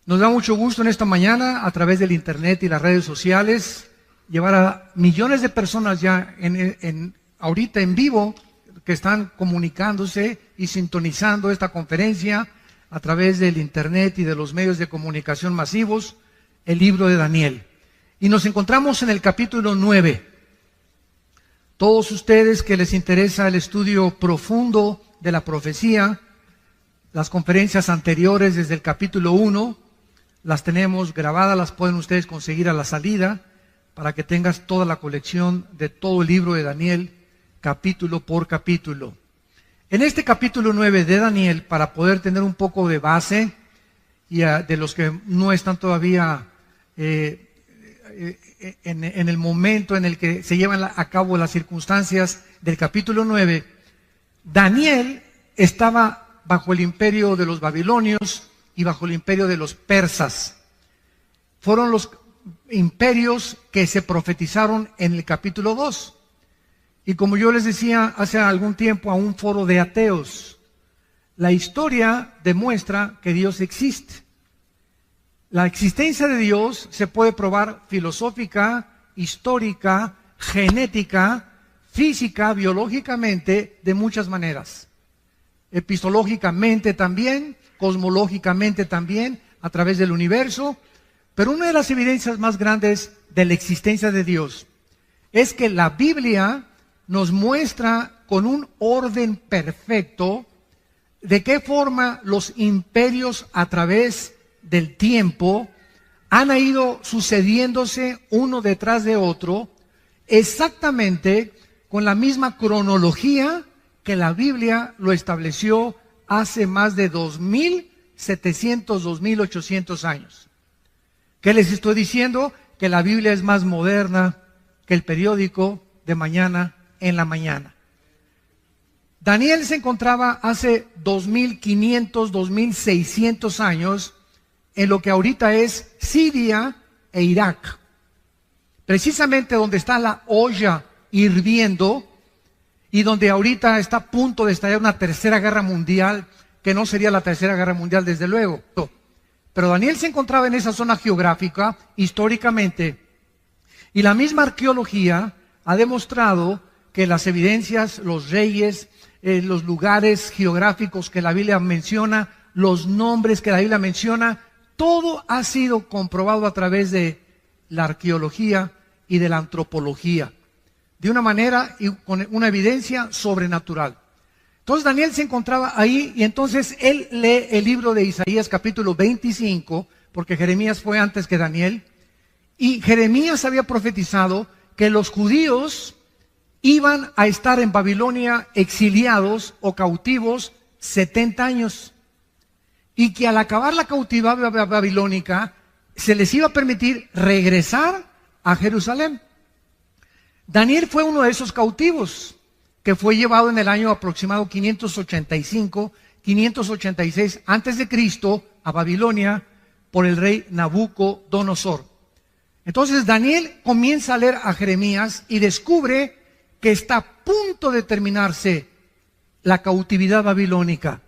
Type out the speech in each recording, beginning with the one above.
Nos da mucho gusto en esta mañana, a través del internet y las redes sociales, llevar a millones de personas ya ahorita en vivo que están comunicándose y sintonizando esta conferencia a través del internet y de los medios de comunicación masivos, el libro de Daniel. Y nos encontramos en el capítulo 9. Todos ustedes que les interesa el estudio profundo de la profecía, las conferencias anteriores desde el capítulo 1, las tenemos grabadas, las pueden ustedes conseguir a la salida, para que tengas toda la colección de todo el libro de Daniel, capítulo por capítulo. En este capítulo 9 de Daniel, para poder tener un poco de base, y de los que no están todavía en el momento en el que se llevan a cabo las circunstancias del capítulo 9, Daniel estaba bajo el imperio de los babilonios y bajo el imperio de los persas. Fueron los imperios que se profetizaron en el capítulo 2. Y como yo les decía hace algún tiempo a un foro de ateos, la historia demuestra que Dios existe. La existencia de Dios se puede probar filosófica, histórica, genética, física, biológicamente, de muchas maneras. Epistológicamente también, cosmológicamente también, a través del universo. Pero una de las evidencias más grandes de la existencia de Dios es que la Biblia nos muestra con un orden perfecto de qué forma los imperios a través del tiempo han ido sucediéndose uno detrás de otro, exactamente con la misma cronología que la Biblia lo estableció hace más de 2.700, 2.800 años. ¿Qué les estoy diciendo? Que la Biblia es más moderna que el periódico de mañana en la mañana. Daniel se encontraba hace 2.500, 2.600 años en lo que ahorita es Siria e Irak. Precisamente donde está la olla hirviendo y donde ahorita está a punto de estallar una tercera guerra mundial, que no sería la tercera guerra mundial desde luego. Pero Daniel se encontraba en esa zona geográfica, históricamente, y la misma arqueología ha demostrado que las evidencias, los reyes, los lugares geográficos que la Biblia menciona, los nombres que la Biblia menciona, todo ha sido comprobado a través de la arqueología y de la antropología, de una manera y con una evidencia sobrenatural. Entonces Daniel se encontraba ahí y entonces él lee el libro de Isaías capítulo 25, porque Jeremías fue antes que Daniel, y Jeremías había profetizado que los judíos iban a estar en Babilonia exiliados o cautivos 70 años, y que al acabar la cautividad babilónica se les iba a permitir regresar a Jerusalén. Daniel fue uno de esos cautivos que fue llevado en el año aproximado 585, 586 antes de Cristo a Babilonia por el rey Nabucodonosor. Entonces Daniel comienza a leer a Jeremías y descubre que está a punto de terminarse la cautividad babilónica,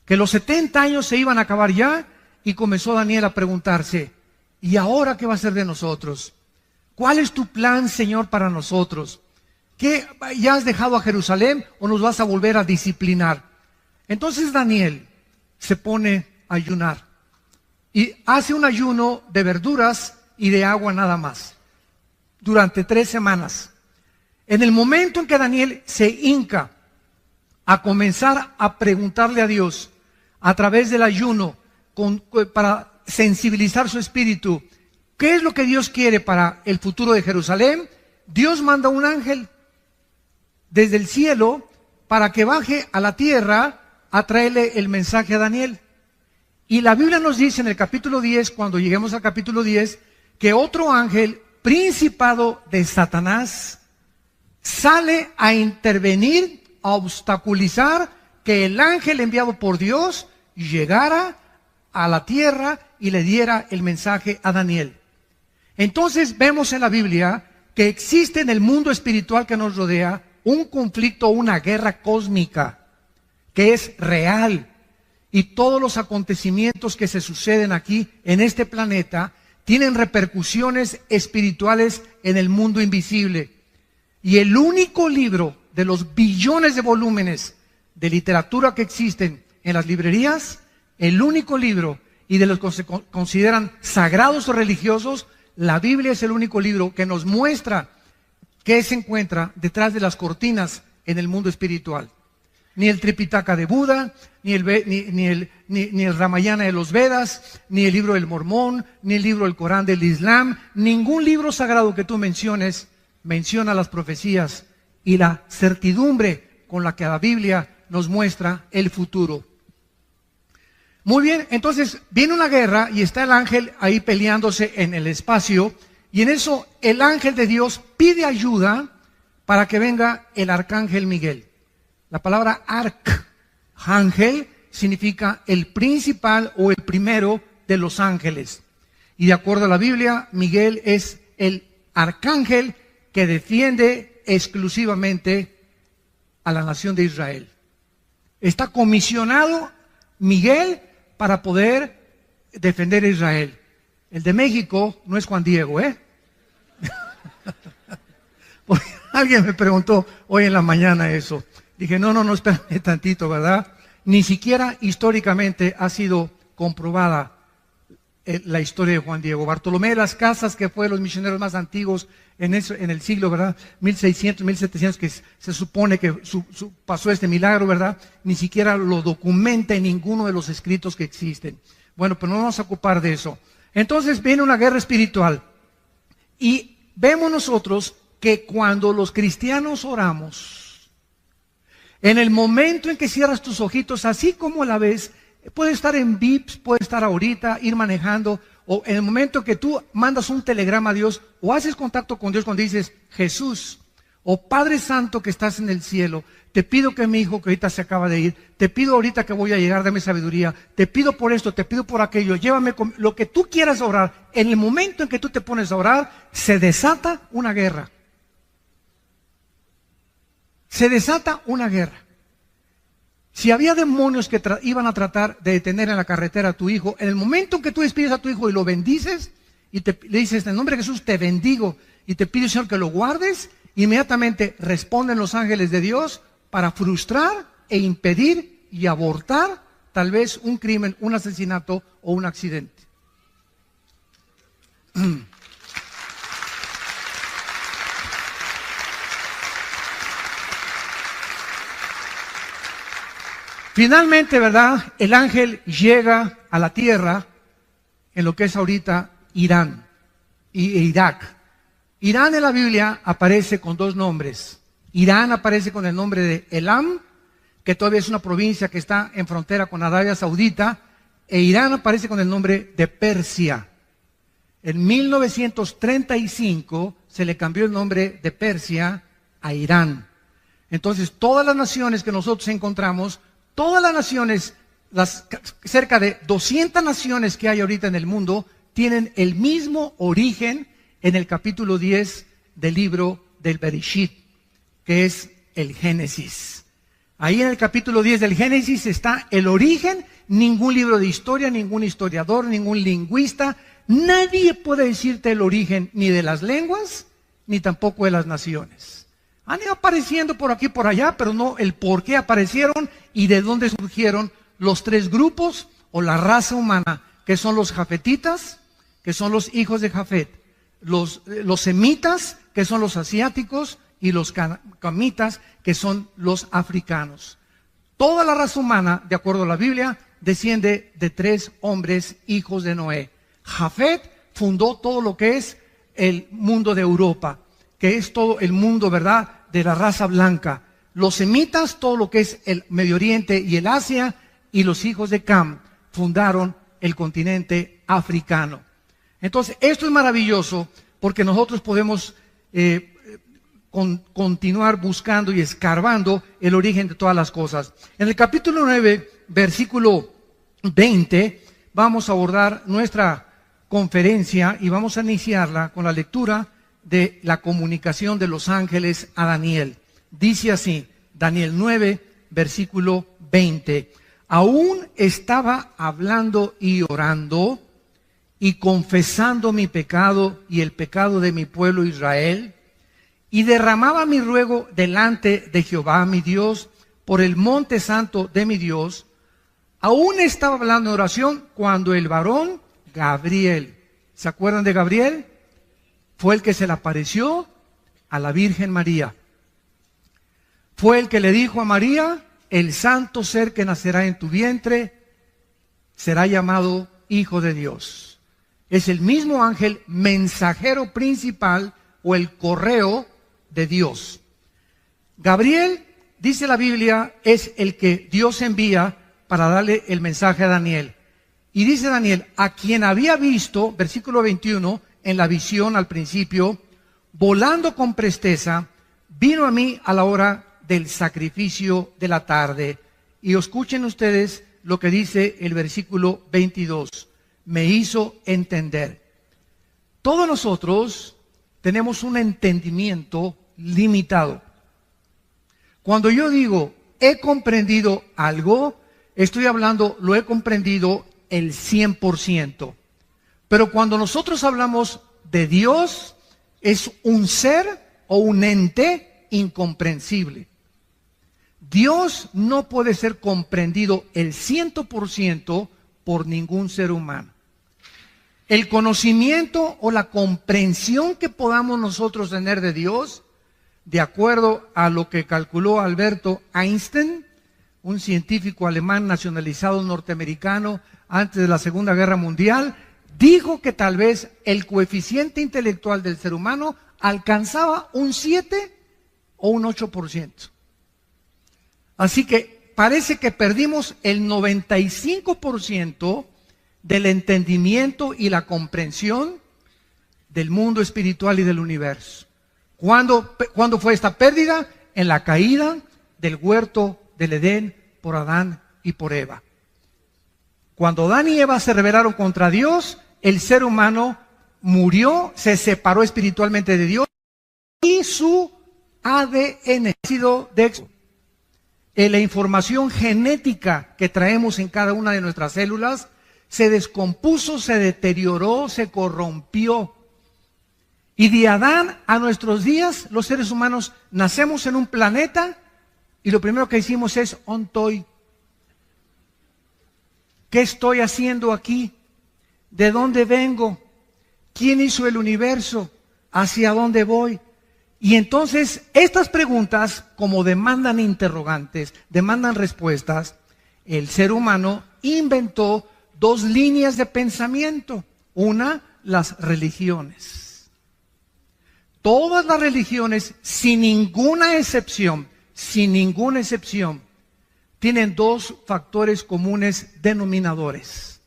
que los 70 años se iban a acabar ya, y comenzó Daniel a preguntarse: ¿y ahora qué va a ser de nosotros? ¿Cuál es tu plan, Señor, para nosotros? ¿Qué, ya has dejado a Jerusalén o nos vas a volver a disciplinar? Entonces Daniel se pone a ayunar y hace un ayuno de verduras y de agua nada más durante 3 semanas. En el momento en que Daniel se hinca a comenzar a preguntarle a Dios a través del ayuno para sensibilizar su espíritu, ¿qué es lo que Dios quiere para el futuro de Jerusalén? Dios manda un ángel desde el cielo para que baje a la tierra a traerle el mensaje a Daniel. Y la Biblia nos dice en el capítulo 10, cuando lleguemos al capítulo 10, que otro ángel, principado de Satanás, sale a intervenir, a obstaculizar que el ángel enviado por Dios llegara a la tierra y le diera el mensaje a Daniel. Entonces vemos en la Biblia que existe en el mundo espiritual que nos rodea un conflicto, una guerra cósmica que es real y todos los acontecimientos que se suceden aquí en este planeta tienen repercusiones espirituales en el mundo invisible. Y el único libro de los billones de volúmenes de literatura que existen en las librerías, el único libro y de los que se consideran sagrados o religiosos, la Biblia es el único libro que nos muestra qué se encuentra detrás de las cortinas en el mundo espiritual. Ni el Tripitaka de Buda, ni el Ramayana de los Vedas, ni el libro del Mormón, ni el libro del Corán del Islam, ningún libro sagrado que tú menciones menciona las profecías y la certidumbre con la que la Biblia nos muestra el futuro. Muy bien, entonces viene una guerra y está el ángel ahí peleándose en el espacio, y en eso el ángel de Dios pide ayuda para que venga el arcángel Miguel. La palabra arcángel significa el principal o el primero de los ángeles. Y de acuerdo a la Biblia, Miguel es el arcángel que defiende exclusivamente a la nación de Israel. Está comisionado Miguel para poder defender a Israel. El de México no es Juan Diego, ¿eh? Porque alguien me preguntó hoy en la mañana eso. Dije, no, espérame tantito, ¿verdad? Ni siquiera históricamente ha sido comprobada la historia de Juan Diego. Bartolomé de las Casas, que fue de los misioneros más antiguos en el siglo, ¿verdad? 1600, 1700, que se supone que pasó este milagro, ¿verdad? Ni siquiera lo documenta en ninguno de los escritos que existen. Bueno, pero no vamos a ocupar de eso. Entonces viene una guerra espiritual. Y vemos nosotros que cuando los cristianos oramos, en el momento en que cierras tus ojitos, así como la ves, puede estar en VIPs, puede estar ahorita, ir manejando, o en el momento que tú mandas un telegrama a Dios, o haces contacto con Dios cuando dices, Jesús, o Padre Santo que estás en el cielo, te pido que mi hijo que ahorita se acaba de ir, te pido ahorita que voy a llegar, dame sabiduría, te pido por esto, te pido por aquello, llévame con lo que tú quieras orar. En el momento en que tú te pones a orar, se desata una guerra. Se desata una guerra. Si había demonios que iban a tratar de detener en la carretera a tu hijo, en el momento en que tú despides a tu hijo y lo bendices, y le dices, en el nombre de Jesús te bendigo, y te pido, Señor, que lo guardes, inmediatamente responden los ángeles de Dios para frustrar e impedir y abortar tal vez un crimen, un asesinato o un accidente. Finalmente, ¿verdad? El ángel llega a la tierra en lo que es ahorita Irán e Irak. Irán en la Biblia aparece con dos nombres. Irán aparece con el nombre de Elam, que todavía es una provincia que está en frontera con Arabia Saudita, e Irán aparece con el nombre de Persia. En 1935 se le cambió el nombre de Persia a Irán. Entonces, todas las naciones que nosotros encontramos, todas las naciones, cerca de 200 naciones que hay ahorita en el mundo, tienen el mismo origen en el capítulo 10 del libro del Bereshit, que es el Génesis. Ahí en el capítulo 10 del Génesis está el origen. Ningún libro de historia, ningún historiador, ningún lingüista, nadie puede decirte el origen ni de las lenguas, ni tampoco de las naciones. Han ido apareciendo por aquí y por allá, pero no el por qué aparecieron y de dónde surgieron los tres grupos o la raza humana, que son los jafetitas, que son los hijos de Jafet, los semitas, que son los asiáticos, y los camitas, que son los africanos. Toda la raza humana, de acuerdo a la Biblia, desciende de tres hombres, hijos de Noé. Jafet fundó todo lo que es el mundo de Europa, que es todo el mundo, ¿verdad?, de la raza blanca. Los semitas, todo lo que es el Medio Oriente y el Asia, y los hijos de Cam fundaron el continente africano. Entonces, esto es maravilloso porque nosotros podemos continuar buscando y escarbando el origen de todas las cosas. En el capítulo 9, versículo 20, vamos a abordar nuestra conferencia y vamos a iniciarla con la lectura de la comunicación de los ángeles a Daniel. Dice así, Daniel 9, versículo 20. aún estaba hablando y orando y confesando mi pecado y el pecado de mi pueblo Israel, y derramaba mi ruego delante de Jehová mi Dios por el monte santo de mi Dios, aún estaba hablando en oración cuando el varón Gabriel, ¿se acuerdan de Gabriel? Fue el que se le apareció a la Virgen María. Fue el que le dijo a María: el santo ser que nacerá en tu vientre será llamado Hijo de Dios. Es el mismo ángel mensajero principal o el correo de Dios. Gabriel, dice la Biblia, es el que Dios envía para darle el mensaje a Daniel. Y dice Daniel, a quien había visto, versículo 21, en la visión al principio, volando con presteza, vino a mí a la hora del sacrificio de la tarde. Y escuchen ustedes lo que dice el versículo 22. Me hizo entender. Todos nosotros tenemos un entendimiento limitado. Cuando yo digo he comprendido algo, estoy hablando, lo he comprendido el 100%. Pero cuando nosotros hablamos de Dios, es un ser o un ente incomprensible. Dios no puede ser comprendido el 100% por ningún ser humano. El conocimiento o la comprensión que podamos nosotros tener de Dios, de acuerdo a lo que calculó Alberto Einstein, un científico alemán nacionalizado norteamericano antes de la Segunda Guerra Mundial, dijo que tal vez el coeficiente intelectual del ser humano alcanzaba un 7 o un 8%. Así que parece que perdimos el 95% del entendimiento y la comprensión del mundo espiritual y del universo. ¿Cuándo fue esta pérdida? En la caída del huerto del Edén por Adán y por Eva. Cuando Adán y Eva se rebelaron contra Dios, el ser humano murió, se separó espiritualmente de Dios y su ADN ha sido de éxito. La información genética que traemos en cada una de nuestras células se descompuso, se deterioró, se corrompió. Y de Adán a nuestros días, los seres humanos nacemos en un planeta y lo primero que hicimos es ontoy. ¿Qué estoy haciendo aquí? ¿De dónde vengo? ¿Quién hizo el universo? ¿Hacia dónde voy? Y entonces estas preguntas, como demandan interrogantes, demandan respuestas, el ser humano inventó dos líneas de pensamiento. Una, las religiones. Todas las religiones, sin ninguna excepción, tienen dos factores comunes denominadores.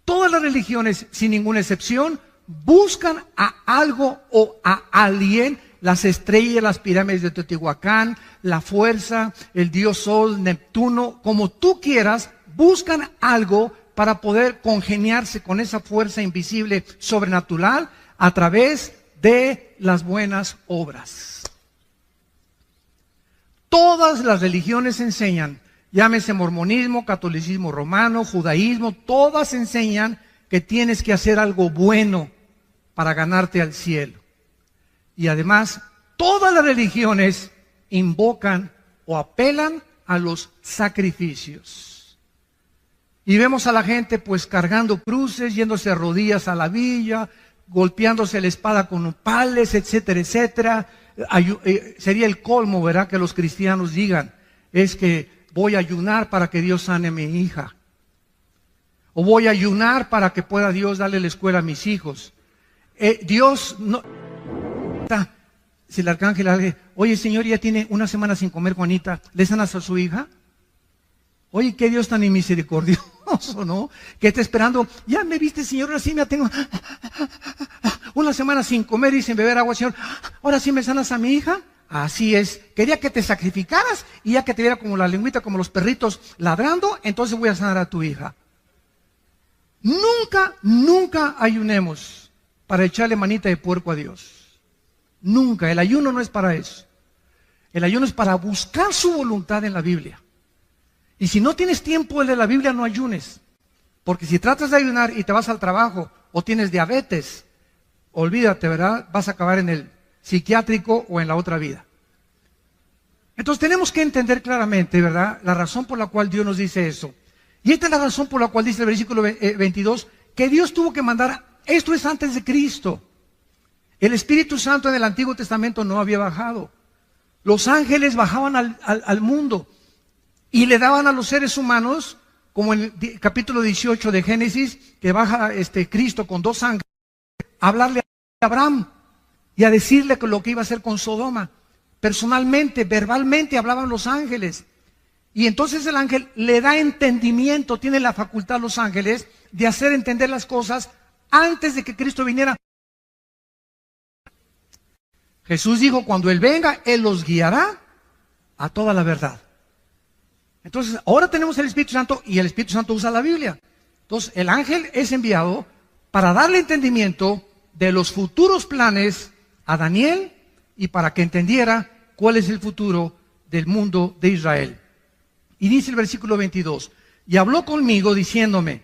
Todas las religiones, sin ninguna excepción, buscan a algo o a alguien, las estrellas, las pirámides de Teotihuacán, la fuerza, el dios Sol, Neptuno, como tú quieras, buscan algo para poder congeniarse con esa fuerza invisible sobrenatural a través de las buenas obras. Todas las religiones enseñan, llámese mormonismo, catolicismo romano, judaísmo, todas enseñan que tienes que hacer algo bueno para ganarte al cielo. Y además, todas las religiones invocan o apelan a los sacrificios. Y vemos a la gente pues cargando cruces, yéndose a rodillas a la villa, golpeándose la espada con pales, etcétera, etcétera. Sería el colmo, ¿verdad?, que los cristianos digan, es que voy a ayunar para que Dios sane a mi hija. O voy a ayunar para que pueda Dios darle la escuela a mis hijos. Dios no... Si el arcángel le dice, oye, Señor, ya tiene una semana sin comer, Juanita, ¿le sanas a su hija? Oye, qué Dios tan misericordioso, ¿no? Que está esperando, ya me viste, Señor, ahora sí me tengo una semana sin comer y sin beber agua, Señor, ahora sí me sanas a mi hija. Así es, quería que te sacrificaras y ya que te viera como la lengüita, como los perritos ladrando, entonces voy a sanar a tu hija. Nunca ayunemos para echarle manita de puerco a Dios. Nunca, el ayuno no es para eso. El ayuno es para buscar su voluntad en la Biblia. Y si no tienes tiempo de la Biblia, no ayunes. Porque si tratas de ayunar y te vas al trabajo o tienes diabetes, olvídate, ¿verdad? Vas a acabar en el psiquiátrico o en la otra vida. Entonces tenemos que entender claramente, ¿verdad?, la razón por la cual Dios nos dice eso. Y esta es la razón por la cual dice el versículo 22, que Dios tuvo que mandar, esto es antes de Cristo. El Espíritu Santo en el Antiguo Testamento no había bajado. Los ángeles bajaban al mundo y le daban a los seres humanos, como en el capítulo 18 de Génesis, que baja Cristo con 2 ángeles, a hablarle a Abraham y a decirle lo que iba a hacer con Sodoma. Personalmente, verbalmente hablaban los ángeles. Y entonces el ángel le da entendimiento, tiene la facultad los ángeles de hacer entender las cosas antes de que Cristo viniera. Jesús dijo, cuando Él venga, Él los guiará a toda la verdad. Entonces, ahora tenemos el Espíritu Santo y el Espíritu Santo usa la Biblia. Entonces, el ángel es enviado para darle entendimiento de los futuros planes a Daniel y para que entendiera cuál es el futuro del mundo de Israel. Y dice el versículo 22, y habló conmigo diciéndome,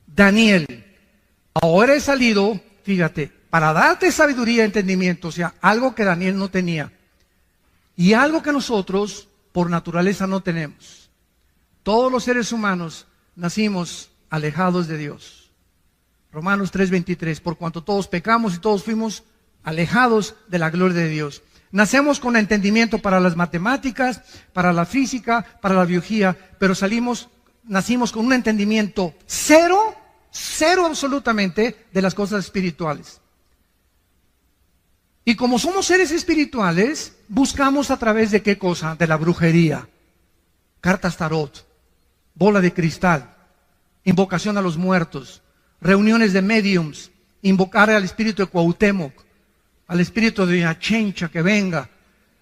Daniel, ahora he salido, fíjate, para darte sabiduría y entendimiento, o sea, algo que Daniel no tenía, y algo que nosotros por naturaleza no tenemos. Todos los seres humanos nacimos alejados de Dios. Romanos 3:23, por cuanto todos pecamos y todos fuimos alejados de la gloria de Dios. Nacemos con entendimiento para las matemáticas, para la física, para la biología, pero nacimos con un entendimiento cero absolutamente de las cosas espirituales. Y como somos seres espirituales, buscamos a través de ¿qué cosa? De la brujería, cartas tarot, bola de cristal, invocación a los muertos, reuniones de mediums, invocar al espíritu de Cuauhtémoc, al espíritu de Achencha que venga,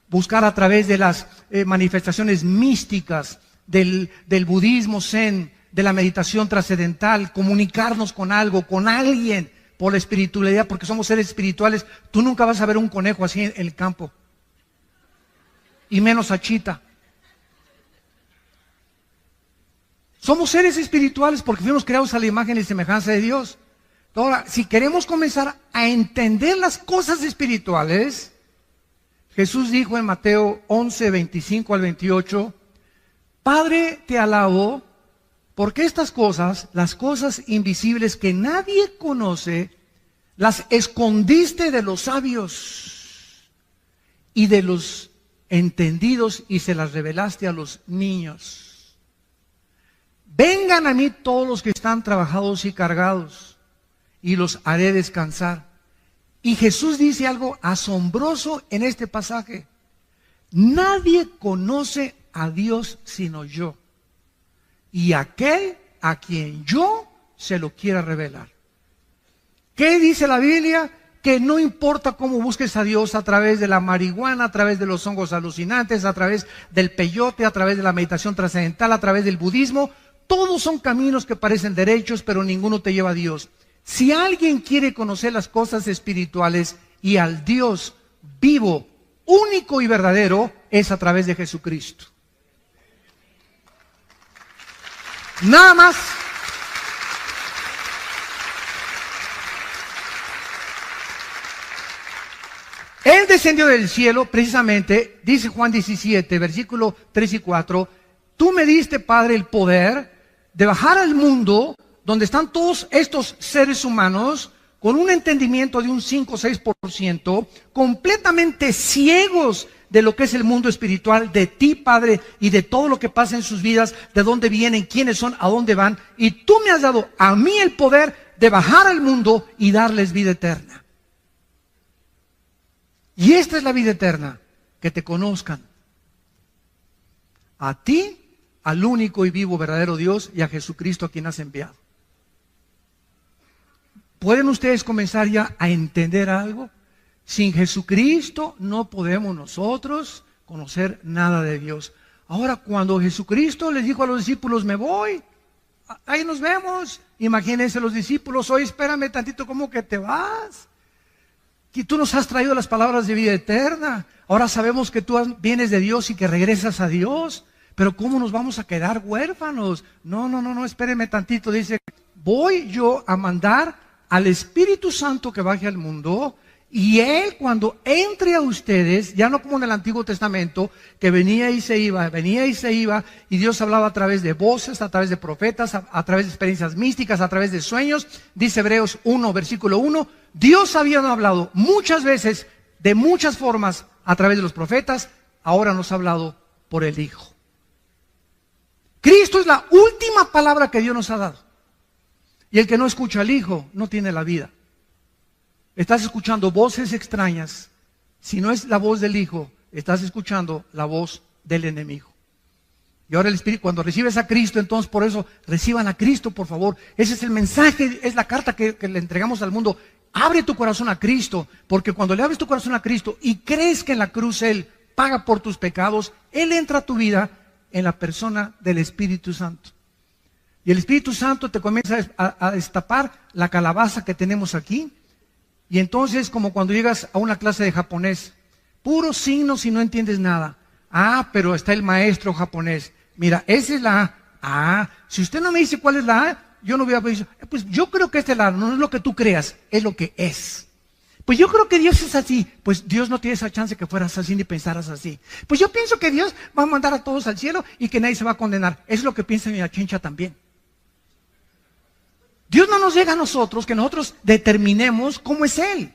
buscar a través de las manifestaciones místicas del budismo zen, de la meditación trascendental, comunicarnos con algo, con alguien, por la espiritualidad, porque somos seres espirituales. Tú nunca vas a ver un conejo así en el campo, y menos a Chita. Somos seres espirituales porque fuimos creados a la imagen y semejanza de Dios. Ahora, si queremos comenzar a entender las cosas espirituales, Jesús dijo en Mateo 11, 25 al 28, Padre, te alabo, porque estas cosas, las cosas invisibles que nadie conoce, las escondiste de los sabios y de los entendidos y se las revelaste a los niños. Vengan a mí todos los que están trabajados y cargados, y los haré descansar. Y Jesús dice algo asombroso en este pasaje. Nadie conoce a Dios sino yo, y aquel a quien yo se lo quiera revelar. ¿Qué dice la Biblia? Que no importa cómo busques a Dios, a través de la marihuana, a través de los hongos alucinantes, a través del peyote, a través de la meditación trascendental, a través del budismo, todos son caminos que parecen derechos, pero ninguno te lleva a Dios. Si alguien quiere conocer las cosas espirituales y al Dios vivo, único y verdadero, es a través de Jesucristo. Nada más. Él descendió del cielo, precisamente, dice Juan 17, versículo 3 y 4, tú me diste, Padre, el poder de bajar al mundo donde están todos estos seres humanos con un entendimiento de un 5 o 6%, completamente ciegos de lo que es el mundo espiritual, de ti, Padre, y de todo lo que pasa en sus vidas, de dónde vienen, quiénes son, a dónde van, y tú me has dado a mí el poder de bajar al mundo y darles vida eterna. Y esta es la vida eterna, que te conozcan a ti, al único y vivo verdadero Dios, y a Jesucristo a quien has enviado. ¿Pueden ustedes comenzar ya a entender algo? Sin Jesucristo no podemos nosotros conocer nada de Dios. Ahora, cuando Jesucristo les dijo a los discípulos, me voy, ahí nos vemos. Imagínense los discípulos, oye, espérame tantito, ¿cómo que te vas? Que tú nos has traído las palabras de vida eterna. Ahora sabemos que tú vienes de Dios y que regresas a Dios. Pero ¿cómo nos vamos a quedar huérfanos? No, espérenme tantito. Dice, voy yo a mandar al Espíritu Santo que baje al mundo, y Él cuando entre a ustedes, ya no como en el Antiguo Testamento, que venía y se iba, y Dios hablaba a través de voces, a través de profetas, a través de experiencias místicas, a través de sueños. Dice Hebreos 1, versículo 1, Dios había hablado muchas veces, de muchas formas, a través de los profetas, ahora nos ha hablado por el Hijo. Cristo es la última palabra que Dios nos ha dado. Y el que no escucha al Hijo no tiene la vida. Estás escuchando voces extrañas. Si no es la voz del Hijo, estás escuchando la voz del enemigo. Y ahora el Espíritu, cuando recibes a Cristo, entonces por eso reciban a Cristo, por favor. Ese es el mensaje, es la carta que le entregamos al mundo. Abre tu corazón a Cristo, porque cuando le abres tu corazón a Cristo y crees que en la cruz Él paga por tus pecados, Él entra a tu vida en la persona del Espíritu Santo. Y el Espíritu Santo te comienza a destapar la calabaza que tenemos aquí. Y entonces, como cuando llegas a una clase de japonés, puros signos y no entiendes nada. Ah, pero está el maestro japonés. Mira, esa es la A. Ah, si usted no me dice cuál es la A, yo no voy a decir, pues yo creo que esta es la A. No es lo que tú creas, es lo que es. Pues yo creo que Dios es así. Pues Dios no tiene esa chance que fueras así ni pensaras así. Pues yo pienso que Dios va a mandar a todos al cielo y que nadie se va a condenar. Es lo que piensa mi achincha también. Dios no nos llega a nosotros que nosotros determinemos cómo es Él.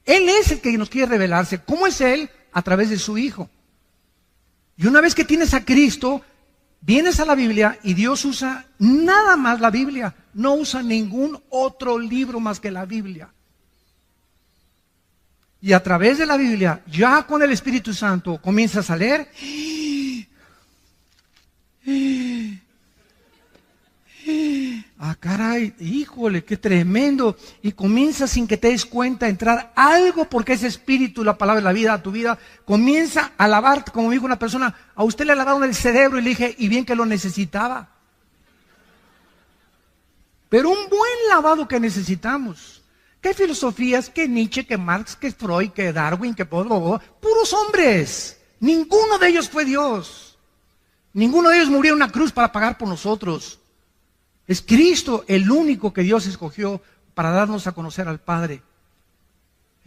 Él es el que nos quiere revelarse. ¿Cómo es Él? A través de su Hijo. Y una vez que tienes a Cristo, vienes a la Biblia y Dios usa nada más la Biblia. No usa ningún otro libro más que la Biblia. Y a través de la Biblia, ya con el Espíritu Santo, comienzas a leer. Ah, caray, híjole, qué tremendo. Y comienza sin que te des cuenta a entrar algo, porque ese espíritu, la palabra de la vida, a tu vida, comienza a lavarte, como dijo una persona, a usted le lavaron el cerebro y le dije, y bien que lo necesitaba. Pero un buen lavado que necesitamos. ¿Qué filosofías? ¿Qué Nietzsche? ¿Qué Marx? ¿Qué Freud? ¿Qué Darwin? ¿Qué puros hombres? Ninguno de ellos fue Dios. Ninguno de ellos murió en una cruz para pagar por nosotros. Es Cristo el único que Dios escogió para darnos a conocer al Padre.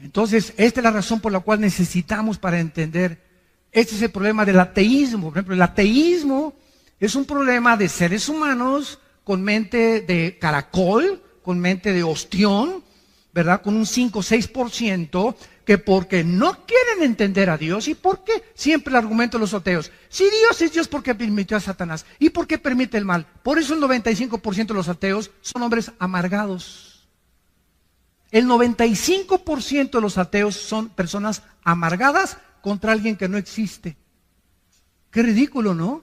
Entonces, esta es la razón por la cual necesitamos para entender. Este es el problema del ateísmo. Por ejemplo, el ateísmo es un problema de seres humanos con mente de caracol, con mente de ostión, ¿verdad? Con un 5 o 6%, que porque no quieren entender a Dios. ¿Y por qué? Siempre el argumento de los ateos. Si Dios es Dios, ¿por qué permitió a Satanás? ¿Y por qué permite el mal? Por eso el 95% de los ateos son hombres amargados. El 95% de los ateos son personas amargadas contra alguien que no existe. Qué ridículo, ¿no?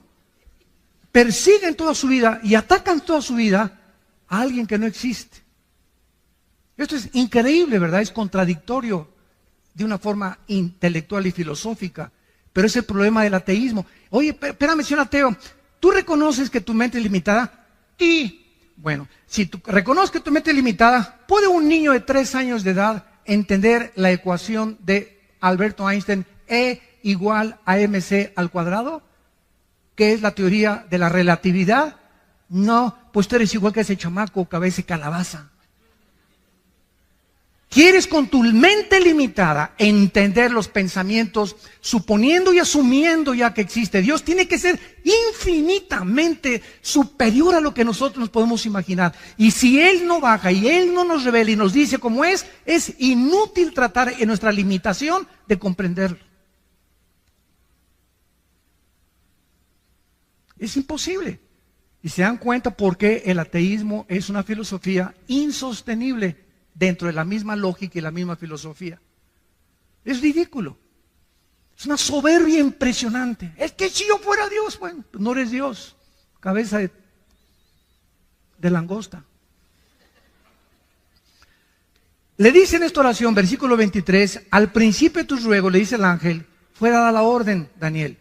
Persiguen toda su vida y atacan toda su vida a alguien que no existe. Esto es increíble, ¿verdad? Es contradictorio de una forma intelectual y filosófica, pero es el problema del ateísmo. Oye, espérame, señor ateo, ¿tú reconoces que tu mente es limitada? Sí. Bueno, si tú reconoces que tu mente es limitada, ¿puede un niño de 3 años de edad entender la ecuación de Alberto Einstein, E igual a mc al cuadrado? ¿Qué es la teoría de la relatividad? No, pues tú eres igual que ese chamaco, cabeza y calabaza. ¿Quieres con tu mente limitada entender los pensamientos, suponiendo y asumiendo ya que existe Dios? Tiene que ser infinitamente superior a lo que nosotros nos podemos imaginar. Y si Él no baja y Él no nos revela y nos dice cómo es inútil tratar en nuestra limitación de comprenderlo. Es imposible. Y se dan cuenta por qué el ateísmo es una filosofía insostenible dentro de la misma lógica y la misma filosofía. Es ridículo. Es una soberbia impresionante. Es que si yo fuera Dios, bueno, no eres Dios. Cabeza de langosta. Le dice en esta oración, versículo 23, al principio de tus ruegos, le dice el ángel, fue dada la orden, Daniel.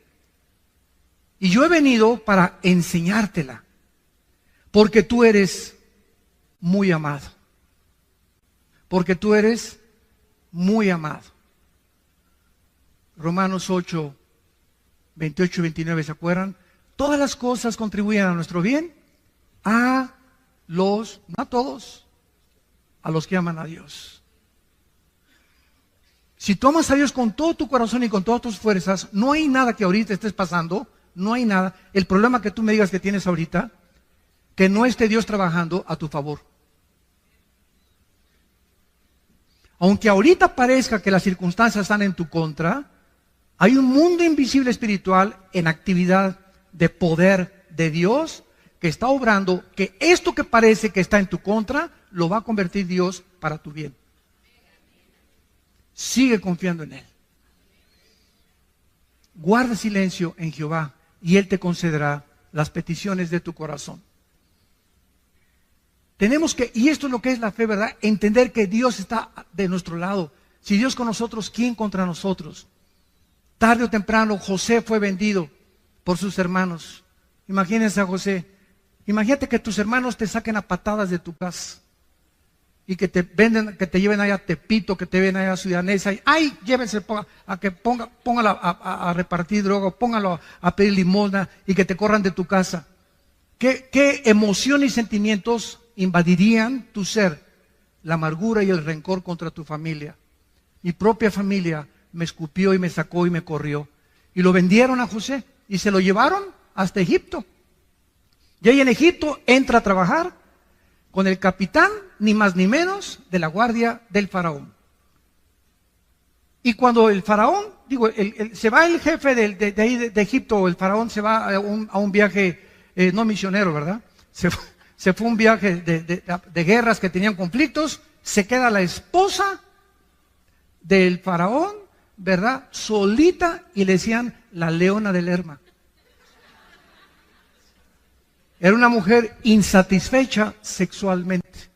Y yo he venido para enseñártela, porque tú eres muy amado. Porque tú eres muy amado. Romanos 8, 28 y 29, ¿se acuerdan? Todas las cosas contribuyen a nuestro bien, no a todos, a los que aman a Dios. Si tú amas a Dios con todo tu corazón y con todas tus fuerzas, no hay nada que ahorita estés pasando, no hay nada. El problema que tú me digas que tienes ahorita, que no esté Dios trabajando a tu favor. Aunque ahorita parezca que las circunstancias están en tu contra, hay un mundo invisible espiritual en actividad de poder de Dios que está obrando, que esto que parece que está en tu contra, lo va a convertir Dios para tu bien. Sigue confiando en Él. Guarda silencio en Jehová y Él te concederá las peticiones de tu corazón. Tenemos que, y esto es lo que es la fe, ¿verdad? Entender que Dios está de nuestro lado. Si Dios con nosotros, ¿quién contra nosotros? Tarde o temprano José fue vendido por sus hermanos. Imagínense a José. Imagínate que tus hermanos te saquen a patadas de tu casa y que te venden, que te lleven allá a Tepito, que te lleven allá a Ciudad Neza, y ¡ay! Llévense a que póngalo a repartir droga, póngalo a pedir limosna y que te corran de tu casa. ¿Qué emoción y sentimientos invadirían tu ser? La amargura y el rencor contra tu familia. Mi propia familia me escupió y me sacó y me corrió. Y lo vendieron a José y se lo llevaron hasta Egipto. Y ahí en Egipto entra a trabajar con el capitán, ni más ni menos, de la guardia del faraón. Y cuando el faraón, se va el jefe de ahí de Egipto, el faraón se va a un viaje, no misionero, ¿verdad? Se fue a un viaje de guerras que tenían conflictos, se queda la esposa del faraón, ¿verdad? Solita, y le decían la leona del Lerma. Era una mujer insatisfecha sexualmente.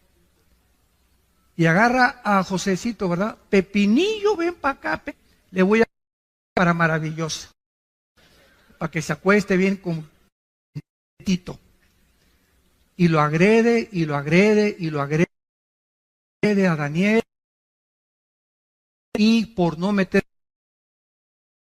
Y agarra a Josecito, ¿verdad? Pepinillo, ven para acá, le voy a para maravillosa, para que se acueste bien con Tito. Y lo agrede, y lo agrede, y lo agrede a Daniel. Y por no meter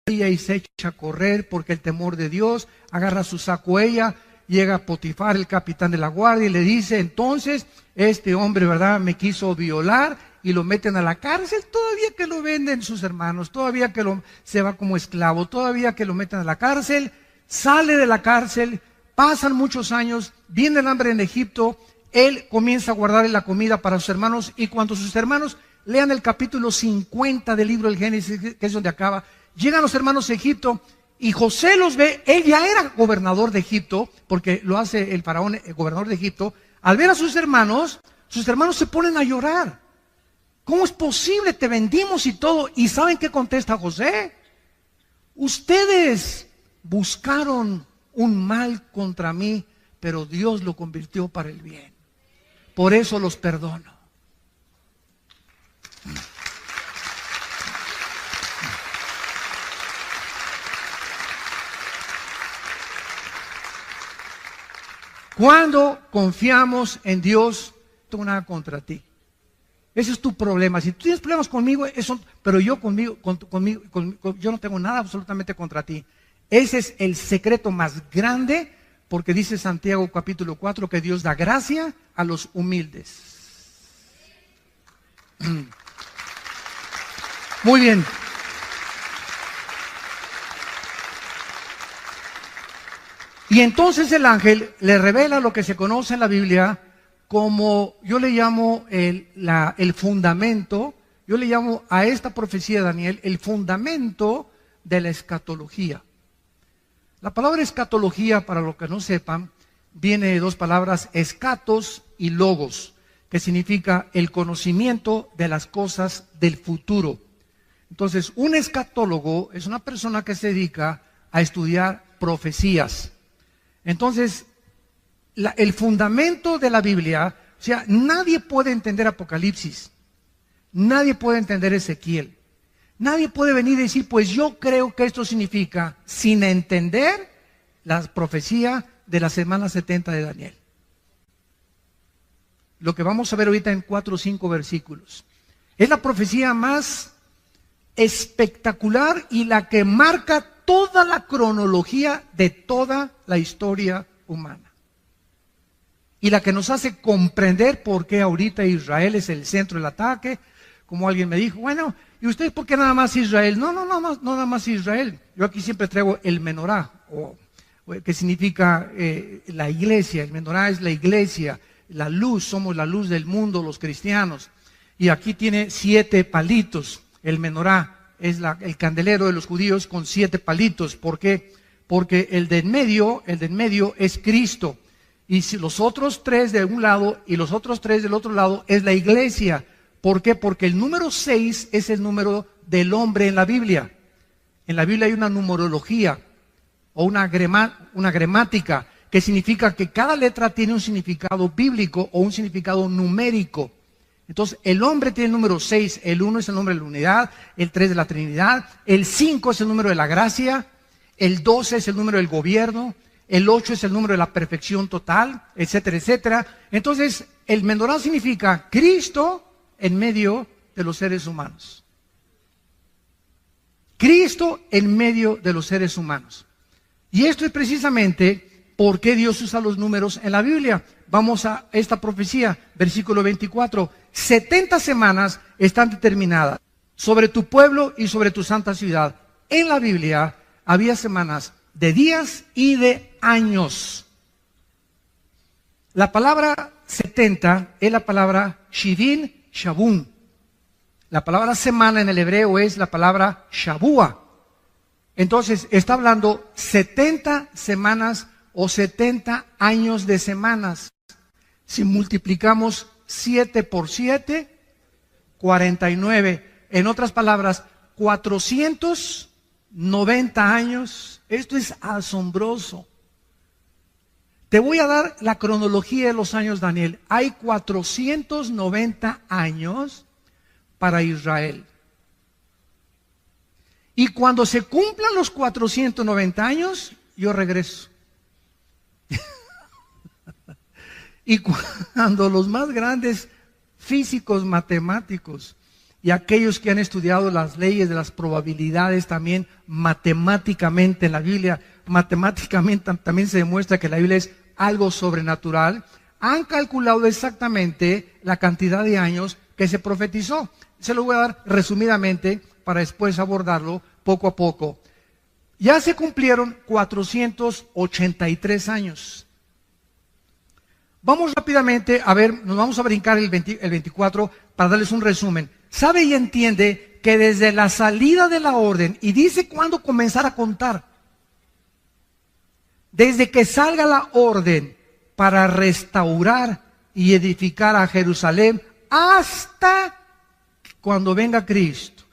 y se echa a correr porque el temor de Dios, agarra su saco ella, llega Potifar, el capitán de la guardia, y le dice, entonces, este hombre, ¿verdad?, me quiso violar, y lo meten a la cárcel, todavía que lo venden sus hermanos, todavía que se va como esclavo, todavía que lo meten a la cárcel, sale de la cárcel, pasan muchos años, viene el hambre en Egipto, él comienza a guardar la comida para sus hermanos, y cuando sus hermanos lean el capítulo 50 del libro del Génesis, que es donde acaba, llegan los hermanos a Egipto, y José los ve, él ya era gobernador de Egipto, porque lo hace el faraón, el gobernador de Egipto. Al ver a sus hermanos se ponen a llorar. ¿Cómo es posible? Te vendimos y todo. ¿Y saben qué contesta José? Ustedes buscaron un mal contra mí, pero Dios lo convirtió para el bien. Por eso los perdono. Cuando confiamos en Dios, no tengo nada contra ti. Ese es tu problema. Si tú tienes problemas conmigo, pero yo yo no tengo nada absolutamente contra ti. Ese es el secreto más grande, porque dice Santiago capítulo 4 que Dios da gracia a los humildes. Muy bien. Y entonces el ángel le revela lo que se conoce en la Biblia como, yo le llamo el fundamento, yo le llamo a esta profecía de Daniel el fundamento de la escatología. La palabra escatología, para los que no sepan, viene de dos palabras, escatos y logos, que significa el conocimiento de las cosas del futuro. Entonces, un escatólogo es una persona que se dedica a estudiar profecías. Entonces, el fundamento de la Biblia, o sea, nadie puede entender Apocalipsis, nadie puede entender Ezequiel, nadie puede venir y decir, pues yo creo que esto significa, sin entender la profecía de la semana 70 de Daniel. Lo que vamos a ver ahorita en 4 o 5 versículos. Es la profecía más espectacular y la que marca toda la cronología de toda la historia humana. Y la que nos hace comprender por qué ahorita Israel es el centro del ataque. Como alguien me dijo, bueno, ¿y ustedes por qué nada más Israel? No, nada más Israel. Yo aquí siempre traigo el menorá, que significa la iglesia. El menorá es la iglesia, la luz, somos la luz del mundo, los cristianos. Y aquí tiene 7 palitos. El menorá es el candelero de los judíos con 7 palitos. ¿Por qué? Porque el de en medio es Cristo. Y si los otros 3 de un lado y los otros 3 del otro lado es la iglesia. ¿Por qué? Porque el número 6 es el número del hombre en la Biblia. En la Biblia hay una numerología o una gramática que significa que cada letra tiene un significado bíblico o un significado numérico. Entonces, el hombre tiene el número 6, el 1 es el nombre de la unidad, el 3 de la Trinidad, el 5 es el número de la gracia, el 12 es el número del gobierno, el 8 es el número de la perfección total, etcétera, etcétera. Entonces, el menorá significa Cristo en medio de los seres humanos. Cristo en medio de los seres humanos. Y esto es precisamente por qué Dios usa los números en la Biblia. Vamos a esta profecía, versículo 24. 70 semanas están determinadas sobre tu pueblo y sobre tu santa ciudad. En la Biblia había semanas de días y de años. La palabra 70 es la palabra Shivin Shabun. La palabra semana en el hebreo es la palabra Shabua. Entonces está hablando 70 semanas o 70 años de semanas. Si multiplicamos 7 por 7, 49. En otras palabras, 490 años. Esto es asombroso. Te voy a dar la cronología de los años, Daniel. Hay 490 años para Israel. Y cuando se cumplan los 490 años, yo regreso. Y cuando los más grandes físicos, matemáticos y aquellos que han estudiado las leyes de las probabilidades también matemáticamente en la Biblia, matemáticamente también se demuestra que la Biblia es algo sobrenatural, han calculado exactamente la cantidad de años que se profetizó. Se lo voy a dar resumidamente para después abordarlo poco a poco. Ya se cumplieron 483 años. Vamos rápidamente a ver, nos vamos a brincar el 24 para darles un resumen. Sabe y entiende que desde la salida de la orden, y dice cuándo comenzar a contar, desde que salga la orden para restaurar y edificar a Jerusalén, hasta cuando venga Cristo,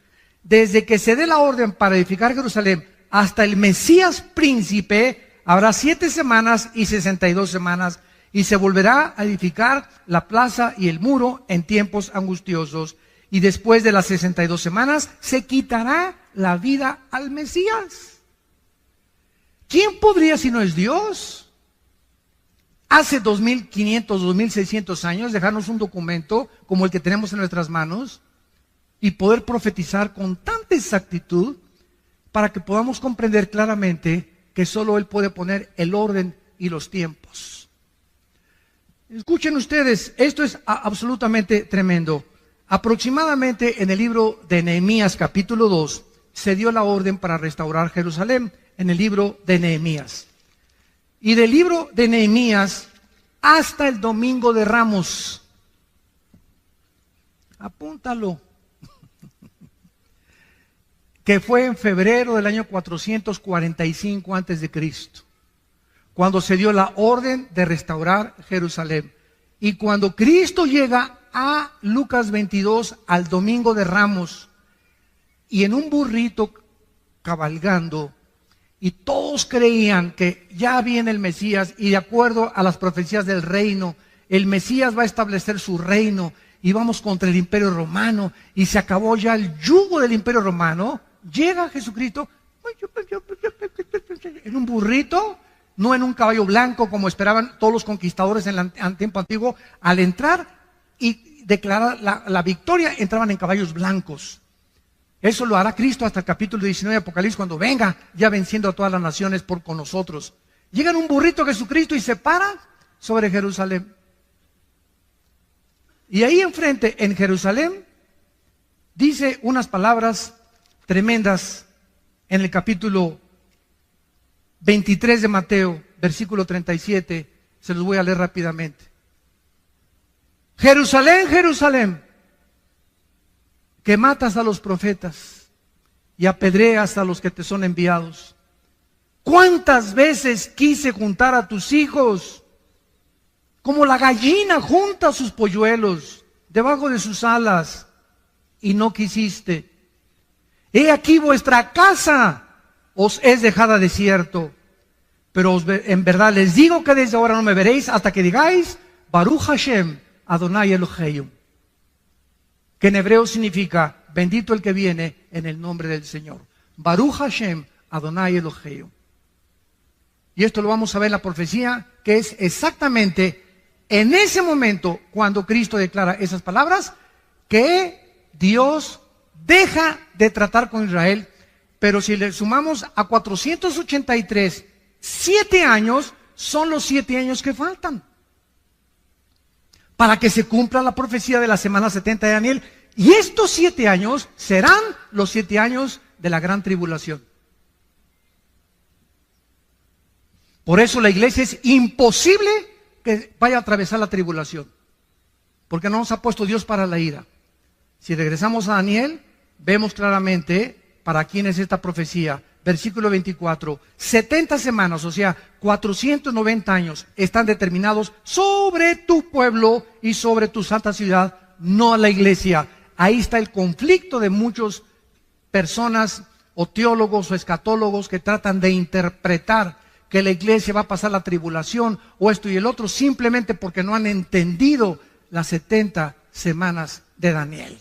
desde que se dé la orden para edificar Jerusalén, hasta el Mesías príncipe, habrá 7 semanas y 62 semanas, y se volverá a edificar la plaza y el muro en tiempos angustiosos. Y después de las 62 semanas, se quitará la vida al Mesías. ¿Quién podría si no es Dios? Hace 2500, 2600 años, dejarnos un documento como el que tenemos en nuestras manos y poder profetizar con tanta exactitud para que podamos comprender claramente que solo Él puede poner el orden y los tiempos. Escuchen ustedes, esto es absolutamente tremendo. Aproximadamente en el libro de Nehemías capítulo 2 se dio la orden para restaurar Jerusalén, en el libro de Nehemías. Y del libro de Nehemías hasta el domingo de Ramos. Apúntalo. Que fue en febrero del año 445 antes de Cristo. Cuando se dio la orden de restaurar Jerusalén. Y cuando Cristo llega a Lucas 22, al domingo de Ramos, y en un burrito cabalgando, y todos creían que ya viene el Mesías, y de acuerdo a las profecías del reino, el Mesías va a establecer su reino, y vamos contra el Imperio Romano, y se acabó ya el yugo del Imperio Romano, llega Jesucristo, en un burrito, no en un caballo blanco como esperaban todos los conquistadores en el tiempo antiguo. Al entrar y declarar la victoria, entraban en caballos blancos. Eso lo hará Cristo hasta el capítulo 19 de Apocalipsis, cuando venga ya venciendo a todas las naciones con nosotros. Llega en un burrito Jesucristo y se para sobre Jerusalén. Y ahí enfrente, en Jerusalén, dice unas palabras tremendas en el capítulo 23 de Mateo, versículo 37. Se los voy a leer rápidamente. Jerusalén, Jerusalén, que matas a los profetas y apedreas a los que te son enviados. ¿Cuántas veces quise juntar a tus hijos, como la gallina junta sus polluelos debajo de sus alas, y no quisiste? He aquí vuestra casa os es dejada desierto. Pero en verdad les digo que desde ahora no me veréis hasta que digáis Baruch Hashem Adonai Eloheinu, que en hebreo significa bendito el que viene en el nombre del Señor. Baruch Hashem Adonai Eloheinu. Y esto lo vamos a ver en la profecía, que es exactamente en ese momento cuando Cristo declara esas palabras, que Dios deja de tratar con Israel. Pero si le sumamos a 483, 7 años son los 7 años que faltan para que se cumpla la profecía de la semana 70 de Daniel. Y estos 7 años serán los 7 años de la gran tribulación. Por eso la iglesia es imposible que vaya a atravesar la tribulación, porque no nos ha puesto Dios para la ira. Si regresamos a Daniel, vemos claramente para quién es esta profecía. Versículo 24, 70 semanas, o sea, 490 años, están determinados sobre tu pueblo y sobre tu santa ciudad, no a la iglesia. Ahí está el conflicto de muchas personas o teólogos o escatólogos que tratan de interpretar que la iglesia va a pasar la tribulación o esto y el otro, simplemente porque no han entendido las 70 semanas de Daniel.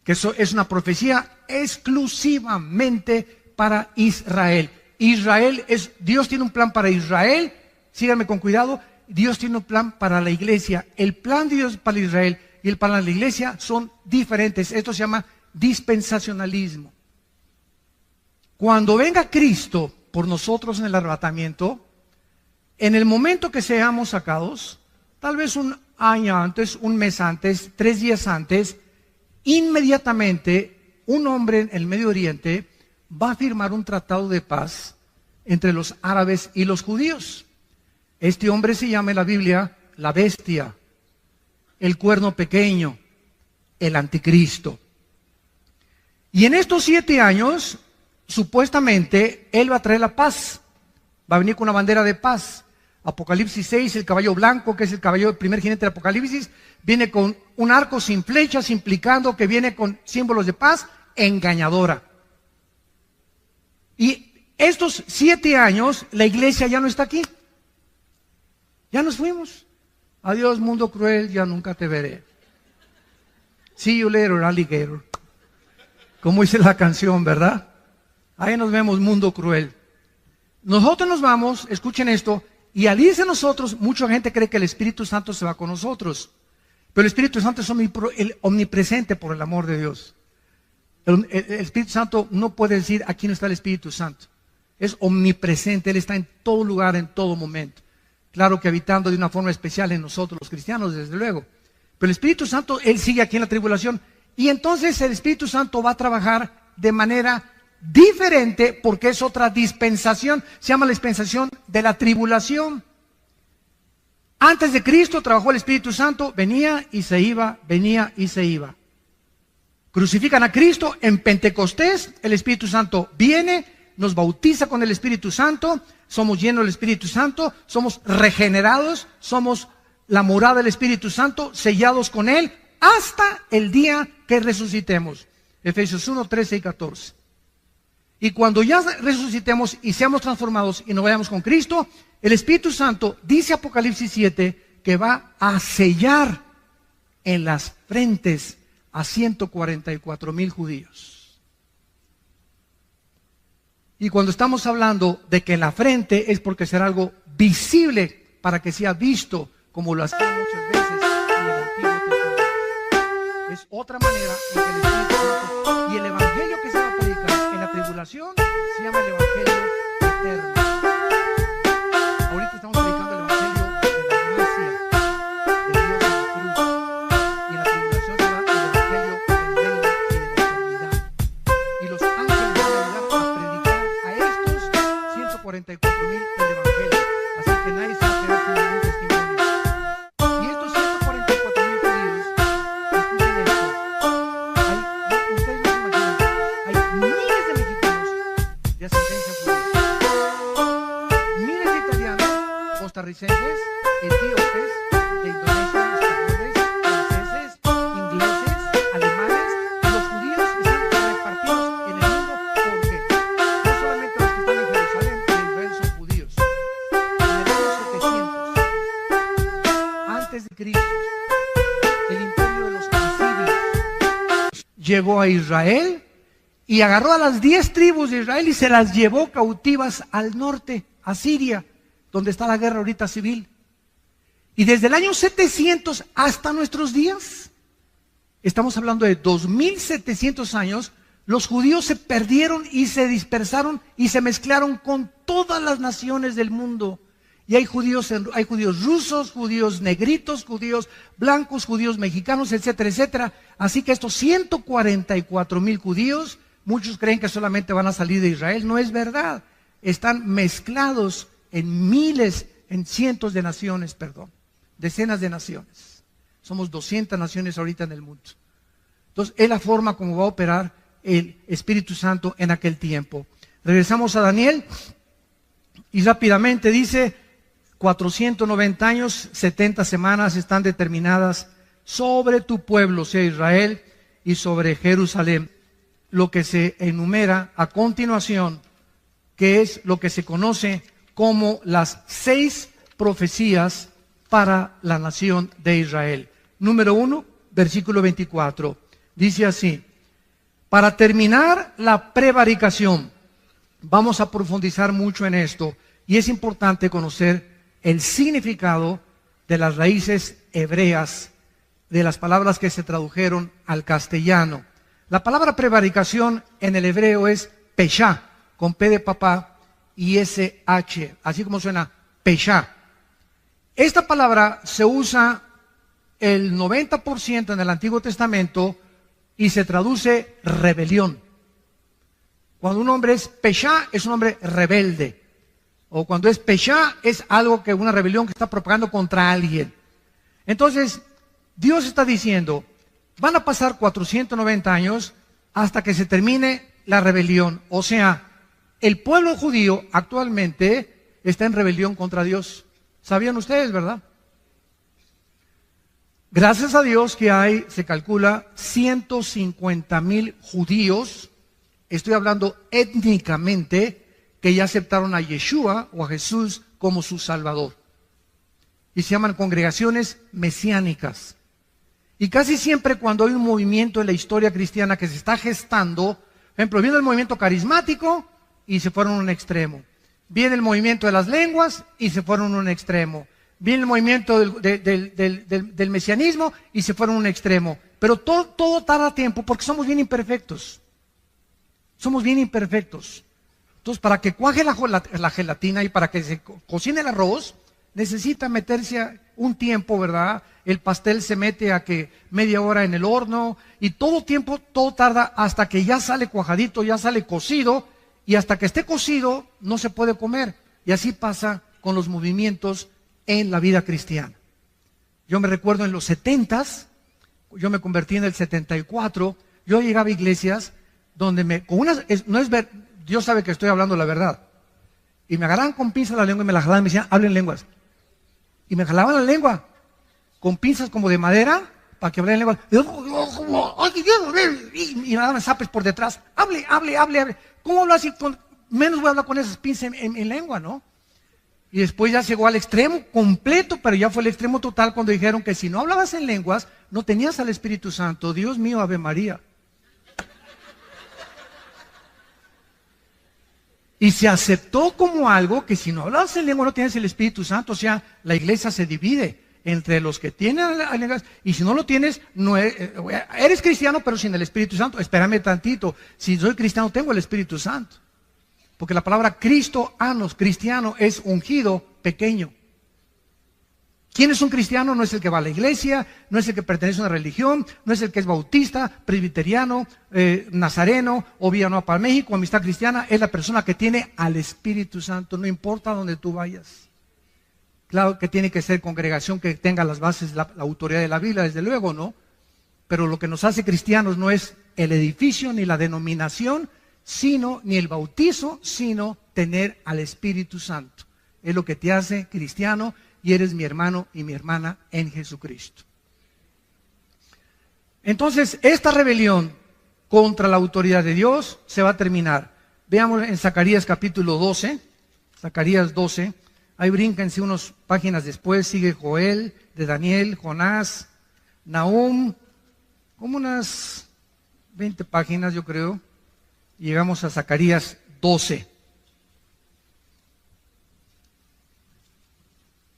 Que eso es una profecía exclusivamente para Israel. Dios tiene un plan para Israel, síganme con cuidado, Dios tiene un plan para la iglesia. El plan de Dios para Israel y el plan de la iglesia son diferentes. Esto se llama dispensacionalismo. Cuando venga Cristo por nosotros en el arrebatamiento, en el momento que seamos sacados, tal vez un año antes, un mes antes, 3 días antes, inmediatamente un hombre en el Medio Oriente va a firmar un tratado de paz entre los árabes y los judíos. Este hombre se llama en la Biblia la bestia, el cuerno pequeño, el anticristo. Y en estos 7 años, supuestamente, él va a traer la paz. Va a venir con una bandera de paz. Apocalipsis 6, el caballo blanco, que es el caballo del primer jinete de Apocalipsis, viene con un arco sin flechas, implicando que viene con símbolos de paz engañadora. Y estos 7 años, la iglesia ya no está aquí. Ya nos fuimos. Adiós, mundo cruel, ya nunca te veré. See you later, alligator. Como dice la canción, ¿verdad? Ahí nos vemos, mundo cruel. Nosotros nos vamos, escuchen esto, y al irse nosotros, mucha gente cree que el Espíritu Santo se va con nosotros. Pero el Espíritu Santo es omnipresente por el amor de Dios. El Espíritu Santo no puede decir aquí no está el Espíritu Santo. Es omnipresente, Él está en todo lugar, en todo momento. Claro que habitando de una forma especial en nosotros los cristianos, desde luego. Pero el Espíritu Santo, Él sigue aquí en la tribulación. Y entonces el Espíritu Santo va a trabajar de manera diferente porque es otra dispensación. Se llama la dispensación de la tribulación. Antes de Cristo trabajó el Espíritu Santo, venía y se iba, venía y se iba. Crucifican a Cristo en Pentecostés, el Espíritu Santo viene, nos bautiza con el Espíritu Santo, somos llenos del Espíritu Santo, somos regenerados, somos la morada del Espíritu Santo, sellados con Él, hasta el día que resucitemos. Efesios 1, 13 y 14. Y cuando ya resucitemos y seamos transformados y nos vayamos con Cristo, el Espíritu Santo, dice Apocalipsis 7, que va a sellar en las frentes a 144,000 judíos. Y cuando estamos hablando de que en la frente es porque será algo visible para que sea visto, como lo hacía muchas veces en el Antiguo Testamento. Es otra manera en que el Espíritu Santo y el Evangelio tribulación se llama el Evangelio eterno. Ahorita estamos predicando el Evangelio de la gracia de Dios en la cruz. Y en la tribulación será el Evangelio del reino y de la eternidad. Y los ángeles van a ayudar a predicar a estos 144,000 el Evangelio. Así que nadie se va a quedar sin ningún testimonio. Y estos 144,000 judíos, escuchen esto, ustedes no se imaginan, hay miles de mexicanos de ascendencia judía, miles de italianos, costarricenses, etíopes, de Indonesia, españoles, franceses, ingleses, alemanes. Los judíos están repartidos en el mundo porque no solamente los que están en Jerusalén y en Israel son judíos. En el año 700 antes de Cristo, el imperio de los asirios llegó a Israel y agarró a las 10 tribus de Israel y se las llevó cautivas al norte, a Siria, donde está la guerra ahorita civil. Y desde el año 700 hasta nuestros días, estamos hablando de 2700 años, los judíos se perdieron y se dispersaron y se mezclaron con todas las naciones del mundo. Y hay judíos rusos, judíos negritos, judíos blancos, judíos mexicanos, etcétera, etcétera. Así que estos 144,000 judíos, muchos creen que solamente van a salir de Israel. No es verdad. Están mezclados en miles, en cientos de naciones, decenas de naciones. Somos 200 naciones ahorita en el mundo. Entonces, es la forma como va a operar el Espíritu Santo en aquel tiempo. Regresamos a Daniel y rápidamente dice: 490 años, 70 semanas están determinadas sobre tu pueblo, sea Israel, y sobre Jerusalén. Lo que se enumera a continuación, que es lo que se conoce como las 6 profecías para la nación de Israel. Número 1, versículo 24. Dice así: para terminar la prevaricación, vamos a profundizar mucho en esto, y es importante conocer el significado de las raíces hebreas, de las palabras que se tradujeron al castellano. La palabra prevaricación en el hebreo es peshá, con P de papá y SH, así como suena peshá. Esta palabra se usa el 90% en el Antiguo Testamento y se traduce rebelión. Cuando un hombre es peshá, es un hombre rebelde. O cuando es peshá, es algo que una rebelión que está propagando contra alguien. Entonces, Dios está diciendo, van a pasar 490 años hasta que se termine la rebelión. O sea, el pueblo judío actualmente está en rebelión contra Dios. ¿Sabían ustedes, verdad? Gracias a Dios que hay, se calcula, 150,000 judíos, estoy hablando étnicamente, que ya aceptaron a Yeshua o a Jesús como su Salvador. Y se llaman congregaciones mesiánicas. Y casi siempre cuando hay un movimiento en la historia cristiana que se está gestando, por ejemplo, viene el movimiento carismático y se fueron a un extremo. Viene el movimiento de las lenguas y se fueron a un extremo. Viene el movimiento del mesianismo y se fueron a un extremo. Pero todo tarda tiempo porque somos bien imperfectos. Somos bien imperfectos. Entonces, para que cuaje la gelatina y para que se cocine el arroz, necesita meterse un tiempo, ¿verdad? El pastel se mete a que media hora en el horno y todo tarda hasta que ya sale cuajadito, ya sale cocido, y hasta que esté cocido no se puede comer. Y así pasa con los movimientos en la vida cristiana. Yo me recuerdo en los 70s, yo me convertí en el 74, yo llegaba a iglesias donde Dios sabe que estoy hablando la verdad. Y me agarraban con pinzas la lengua y me la jalaban y me decían, hablen lenguas. Y me jalaban la lengua con pinzas como de madera para que hablara en lengua. Y me daban zapes por detrás. Hable. ¿Cómo hablo así? Menos voy a hablar con esas pinzas en lengua, ¿no? Y después ya llegó al extremo completo, pero ya fue el extremo total cuando dijeron que si no hablabas en lenguas, no tenías al Espíritu Santo. Dios mío, Ave María. Y se aceptó como algo que si no hablabas en lengua no tienes el Espíritu Santo. O sea, la iglesia se divide. entre los que tienen y si no lo tienes, no eres cristiano pero sin el Espíritu Santo. Espérame tantito, si soy cristiano tengo el Espíritu Santo. Porque la palabra cristiano es ungido pequeño. ¿Quién es un cristiano? No es el que va a la iglesia, no es el que pertenece a una religión, no es el que es bautista, presbiteriano, nazareno, o Villanueva para México, Amistad Cristiana. Es la persona que tiene al Espíritu Santo, no importa dónde tú vayas. Claro que tiene que ser congregación que tenga las bases, la autoridad de la Biblia, desde luego, ¿no? Pero lo que nos hace cristianos no es el edificio ni la denominación, ni el bautizo, sino tener al Espíritu Santo. Es lo que te hace cristiano. Y eres mi hermano y mi hermana en Jesucristo. Entonces, esta rebelión contra la autoridad de Dios se va a terminar. Veamos en Zacarías capítulo 12. Zacarías 12. Ahí brínquense unas páginas después. Sigue Joel, de Daniel, Jonás, Nahum. Como unas 20 páginas, yo creo. Y llegamos a Zacarías 12.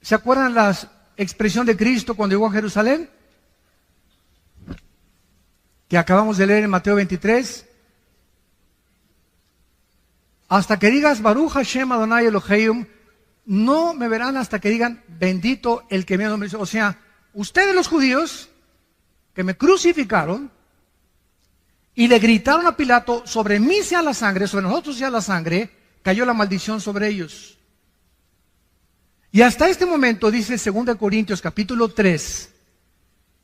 ¿Se acuerdan la expresión de Cristo cuando llegó a Jerusalén? Que acabamos de leer en Mateo 23. Hasta que digas Baruch Hashem Adonai Elohim, no me verán hasta que digan bendito el que me ha. O sea, ustedes los judíos que me crucificaron y le gritaron a Pilato, sobre mí sea la sangre, sobre nosotros sea la sangre, cayó la maldición sobre ellos. Y hasta este momento, dice 2 Corintios capítulo 3,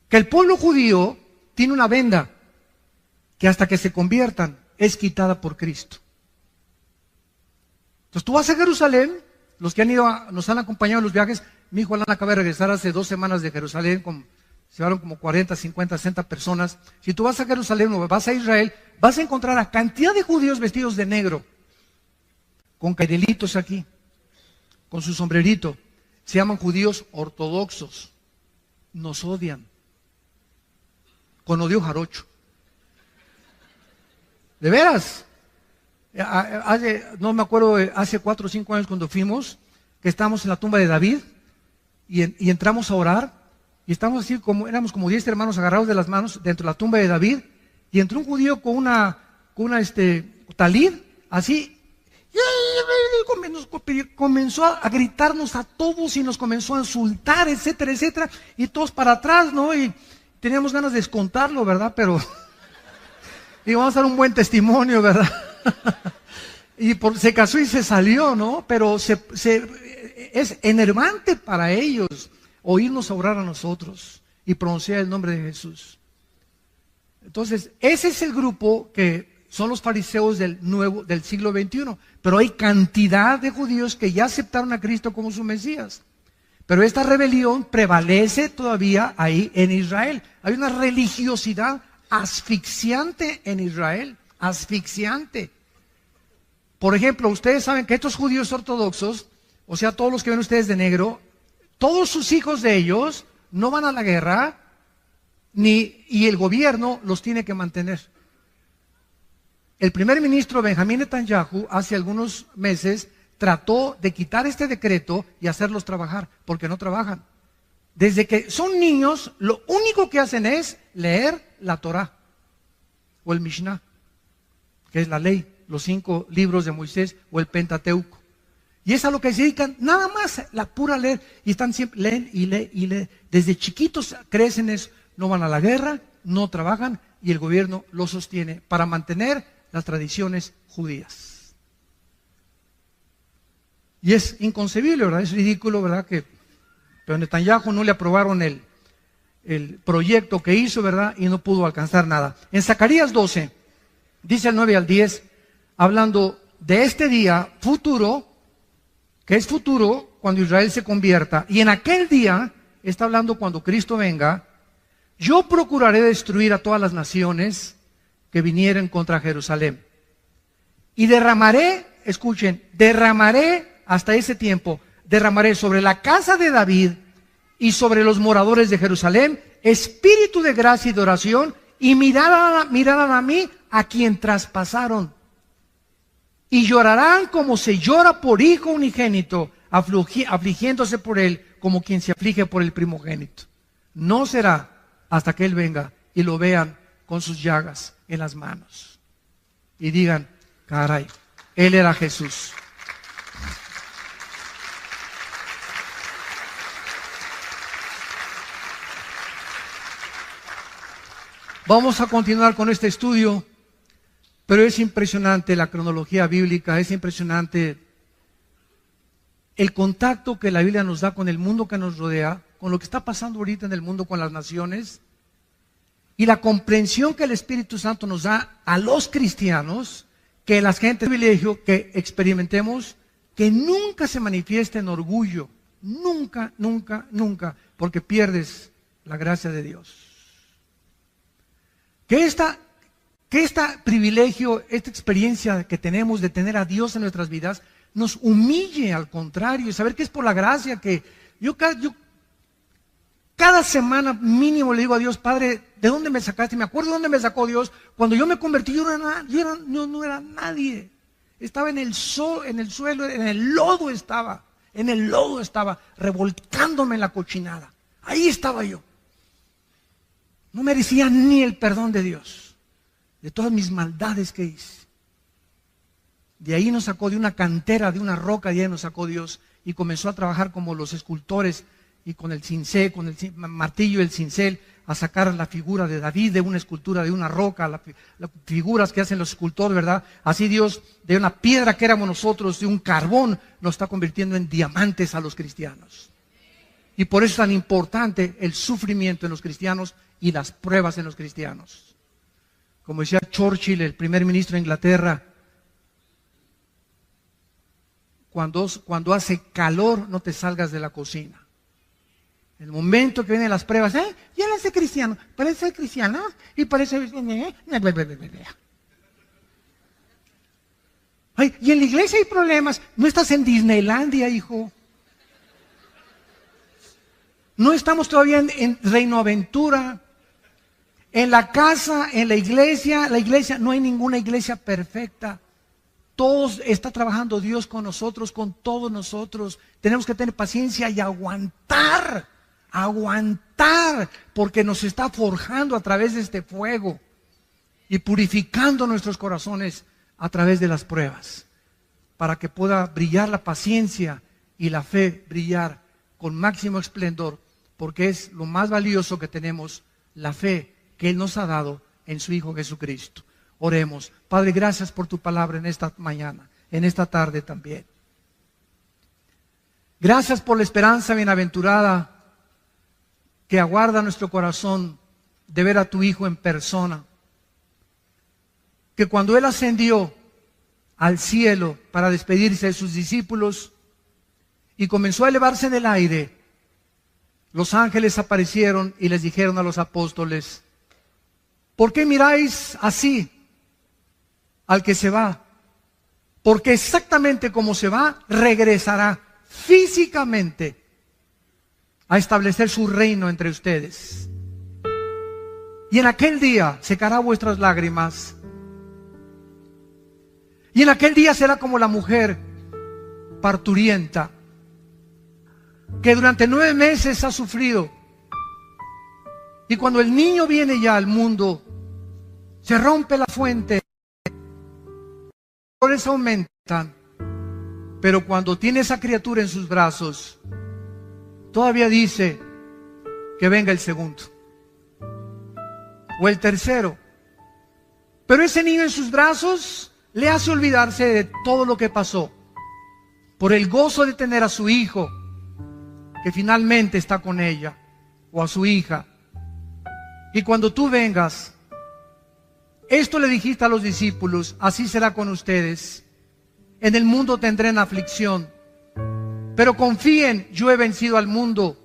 que el pueblo judío tiene una venda que hasta que se conviertan es quitada por Cristo. Entonces tú vas a Jerusalén, los que han ido, nos han acompañado en los viajes, mi hijo Alan acaba de regresar hace 2 semanas de Jerusalén, se llevaron como 40, 50, 60 personas. Si tú vas a Jerusalén o vas a Israel, vas a encontrar a cantidad de judíos vestidos de negro, con cairelitos aquí, con su sombrerito. Se llaman judíos ortodoxos. Nos odian. Con odio jarocho. ¿De veras? No me acuerdo, hace 4 o 5 años cuando fuimos, que estábamos en la tumba de David y entramos a orar y estábamos así, éramos como 10 hermanos agarrados de las manos dentro de la tumba de David y entró un judío con una talid, así. Comenzó a gritarnos a todos y nos comenzó a insultar, etcétera, etcétera, y todos para atrás, ¿no? Y teníamos ganas de descontarlo, ¿verdad? Pero y vamos a dar un buen testimonio, ¿verdad? Y se casó y se salió, ¿no? Pero es enervante para ellos oírnos orar a nosotros y pronunciar el nombre de Jesús. Entonces, ese es el grupo que son los fariseos del siglo XXI. Pero hay cantidad de judíos que ya aceptaron a Cristo como su Mesías. Pero esta rebelión prevalece todavía ahí en Israel. Hay una religiosidad asfixiante en Israel. Asfixiante. Por ejemplo, ustedes saben que estos judíos ortodoxos, o sea, todos los que ven ustedes de negro, todos sus hijos de ellos no van a la guerra, y el gobierno los tiene que mantener. El primer ministro Benjamín Netanyahu hace algunos meses trató de quitar este decreto y hacerlos trabajar, porque no trabajan. Desde que son niños, lo único que hacen es leer la Torah o el Mishnah, que es la ley, los 5 libros de Moisés o el Pentateuco. Y es a lo que se dedican, nada más, la pura leer. Y están siempre, leen y leen y leen. Desde chiquitos crecen eso, no van a la guerra, no trabajan y el gobierno los sostiene para mantener las tradiciones judías. Y es inconcebible, ¿verdad? Es ridículo, ¿verdad? Pero a Netanyahu no le aprobaron el proyecto que hizo, ¿verdad? Y no pudo alcanzar nada. En Zacarías 12, dice el 9 al 10, hablando de este día futuro, que es futuro cuando Israel se convierta. Y en aquel día, está hablando cuando Cristo venga, yo procuraré destruir a todas las naciones que vinieren contra Jerusalén. Y derramaré, escuchen, derramaré hasta ese tiempo, derramaré sobre la casa de David y sobre los moradores de Jerusalén espíritu de gracia y de oración, y mirarán a mí a quien traspasaron. Y llorarán como se llora por hijo unigénito, afligiéndose por él, como quien se aflige por el primogénito. No será hasta que Él venga y lo vean con sus llagas en las manos. Y digan, caray, Él era Jesús. Vamos a continuar con este estudio, pero es impresionante la cronología bíblica, es impresionante el contacto que la Biblia nos da con el mundo que nos rodea, con lo que está pasando ahorita en el mundo con las naciones, y la comprensión que el Espíritu Santo nos da a los cristianos, que la gente de privilegio que experimentemos, que nunca se manifieste en orgullo, nunca, nunca, nunca, porque pierdes la gracia de Dios. Que este privilegio, esta experiencia que tenemos de tener a Dios en nuestras vidas, nos humille al contrario, y saber que es por la gracia que yo cada semana mínimo le digo a Dios, Padre, ¿de dónde me sacaste? Me acuerdo de dónde me sacó Dios. Cuando yo me convertí, yo no era nadie. Estaba en el suelo, en el lodo estaba, revolcándome en la cochinada. Ahí estaba yo. No merecía ni el perdón de Dios, de todas mis maldades que hice. De ahí nos sacó, de una cantera, de una roca, de ahí nos sacó Dios y comenzó a trabajar como los escultores y con el cincel, con el martillo y el cincel, a sacar la figura de David de una escultura, de una roca, las figuras que hacen los escultores, ¿verdad? Así Dios, de una piedra que éramos nosotros, de un carbón, nos está convirtiendo en diamantes a los cristianos. Y por eso es tan importante el sufrimiento en los cristianos y las pruebas en los cristianos. Como decía Churchill, el primer ministro de Inglaterra, cuando hace calor no te salgas de la cocina. El momento que vienen las pruebas, ya eres cristiano, parece cristiano y parece... Ay, y en la iglesia hay problemas. No estás en Disneylandia, hijo. No estamos todavía en Reino Aventura. En la casa, en la iglesia, no hay ninguna iglesia perfecta. Todos está trabajando Dios con nosotros, con todos nosotros. Tenemos que tener paciencia y aguantar, porque nos está forjando a través de este fuego y purificando nuestros corazones a través de las pruebas, para que pueda brillar la paciencia y la fe brillar con máximo esplendor, porque es lo más valioso que tenemos, la fe que Él nos ha dado en su Hijo Jesucristo. Oremos. Padre, gracias por tu palabra en esta mañana, en esta tarde también. Gracias por la esperanza bienaventurada que aguarda nuestro corazón de ver a tu Hijo en persona. Que cuando Él ascendió al cielo para despedirse de sus discípulos y comenzó a elevarse en el aire, los ángeles aparecieron y les dijeron a los apóstoles: ¿por qué miráis así al que se va? Porque exactamente como se va, regresará físicamente a establecer su reino entre ustedes. Y en aquel día secará vuestras lágrimas. Y en aquel día será como la mujer parturienta, que durante 9 meses ha sufrido. Y cuando el niño viene ya al mundo, se rompe la fuente, los dolores aumentan, pero cuando tiene esa criatura en sus brazos, todavía dice que venga el segundo o el tercero. Pero ese niño en sus brazos le hace olvidarse de todo lo que pasó, por el gozo de tener a su hijo que finalmente está con ella, o a su hija. Y cuando tú vengas, esto le dijiste a los discípulos: así será con ustedes. En el mundo tendrán aflicción, pero confíen, yo he vencido al mundo.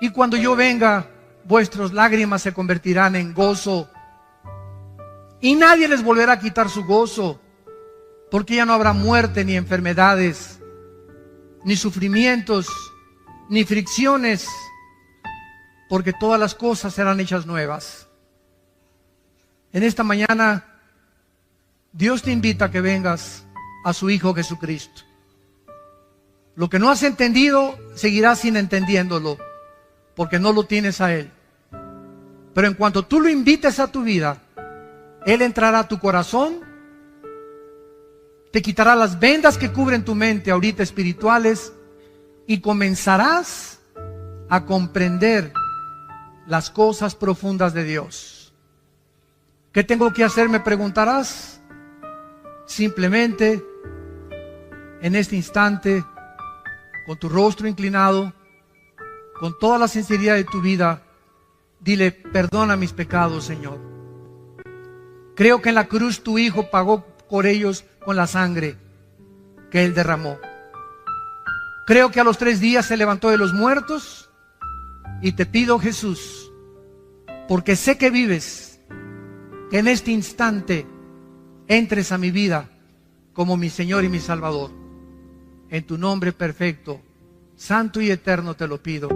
Y cuando yo venga, vuestras lágrimas se convertirán en gozo. Y nadie les volverá a quitar su gozo, porque ya no habrá muerte, ni enfermedades, ni sufrimientos, ni fricciones, porque todas las cosas serán hechas nuevas. En esta mañana, Dios te invita a que vengas a su Hijo Jesucristo. Lo que no has entendido, seguirás sin entendiéndolo, porque no lo tienes a Él. Pero en cuanto tú lo invites a tu vida, Él entrará a tu corazón, te quitará las vendas que cubren tu mente ahorita espirituales, y comenzarás a comprender las cosas profundas de Dios. ¿Qué tengo que hacer?, me preguntarás. Simplemente, en este instante, con tu rostro inclinado, con toda la sinceridad de tu vida, dile: perdona mis pecados, Señor. Creo que en la cruz tu Hijo pagó por ellos con la sangre que Él derramó. Creo que a los 3 días se levantó de los muertos, y te pido, Jesús, porque sé que vives, que en este instante entres a mi vida como mi Señor y mi Salvador. En tu nombre perfecto, santo y eterno te lo pido.